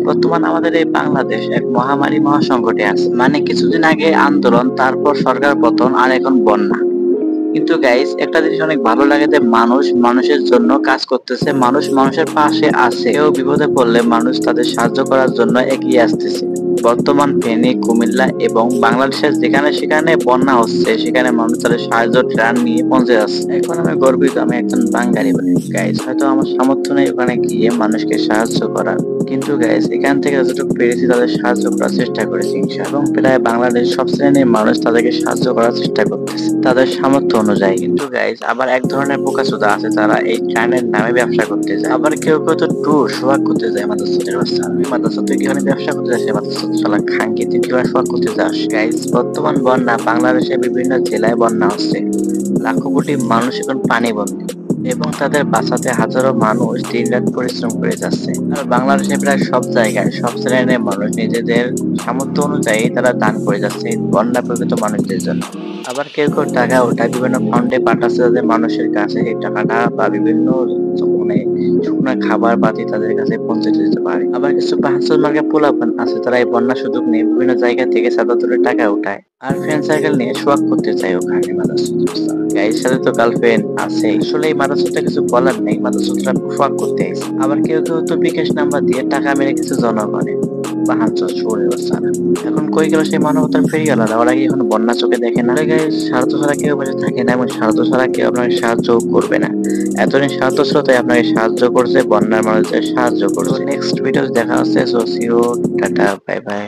বর্তমান আমাদের এই বাংলাদেশ এক মহামারী মহাসংকটে আছে। মানে কিছুদিন আগে আন্দোলন, তারপর সরকার পতন, আর এখন বন্যা। কিন্তু গাইস, একটা জিনিস অনেক ভালো লাগে যে মানুষ মানুষের জন্য কাজ করতেছে, মানুষ মানুষের পাশে আছে। কেউ বিপদে পড়লে মানুষ তাদের সাহায্য করার জন্য এগিয়ে আসতেছে। বর্তমান ফেনী, কুমিল্লা এবং বাংলাদেশের যেখানে সেখানে বন্যা হচ্ছে, সেখানে মানুষ তাদের সাহায্য ত্রাণ নিয়ে পৌঁছে যাচ্ছে। এখন আমি গর্বিত, আমি একজন বাঙালি বলে। গাইস, হয়তো আমার সামর্থ্য নেই ওখানে গিয়ে মানুষকে সাহায্য করার, কিন্তু গাইস এখান থেকে যতটুকু পেরেছি তাদের সাহায্য করার চেষ্টা করেছি ইনশাআল্লাহ। এবং প্রায় বাংলাদেশ সব শ্রেণীর মানুষ তাদেরকে সাহায্য করার চেষ্টা করতেছে তাদের সামর্থ্য অনুযায়ী। কিন্তু গাইস আবার এক ধরনের বোকাচোদা আছে, তারা এই ত্রাণের নামে ব্যবসা করতে যায়। আবার কেউ কেউ তো ট্যুর সোহাগ করতে যায় মাদ্রাসাদের বাচ্চা। আমি মাদ্রাসা তুই কিভাবে ব্যবসা করতে যাস? মাদ্রাসা শালা খাঙ্কি, তুই কিভাবে সোহাগ করতে যাস? গাইস, বর্তমান বন্যা, বাংলাদেশের বিভিন্ন জেলায় বন্যা হচ্ছে। লাখো কোটি মানুষ এখন পানিবন্দী এবং তাদের বাঁচাতে হাজারো মানুষ দিনরাত পরিশ্রম করে যাচ্ছে। আর বাংলাদেশে প্রায় সব জায়গায় সব শ্রেণীর মানুষ নিজেদের সামর্থ্য অনুযায়ী তারা দান করে যাচ্ছে বন্যা প্রকৃত মানুষদের জন্য। আবার কেউ কেউ টাকা ওঠায় বিভিন্ন ফান্ডে পাঠাচ্ছে যাতে মানুষের কাছে এই টাকাটা বা বিভিন্ন মানে শুকনো খাবার পাতি তাদের কাছে পৌঁছে দিতে পারে। আবার কিছু বাহাত্তর মার্কা পোলাপান আছে, তারা এই বন্যার সুযোগ নিয়ে বিভিন্ন জায়গা থেকে চাঁদা তুলে টাকা উঠায় আর ফ্রেন্ড সার্কেল নিয়ে সোয়াগ করতে চায় ওখানে মাদ্রাসা। গাইয়ের সাথে তো গার্লফ্রেন্ড আছে, আসলে এই মাদ্রাসাটা কিছু বলার নেই, মাদ্রাসাটা সোয়াগ করতে আইছে। আবার কেউ কেউ তো বিকাশ নাম্বার দিয়ে টাকা মেরে কিছু জনগণে বাহাত্তর চোরের বাচ্চারা। এখন কই গেল সেই মানবতার ফেরিওয়ালারা? ওরা কি এখন বন্যা চোখে দেখে না? গাইস, স্বার্থ ছাড়া কেউ বসে থাকে না এবং স্বার্থ ছাড়া কেউ আপনাকে সাহায্য করবে না। এতদিন স্বার্থ ছিল তাই আপনাকে সাহায্য করছে, বন্যার মানুষদের সাহায্য করছে। নেক্সট ভিডিও দেখা হচ্ছে। So see you, tata, bye by.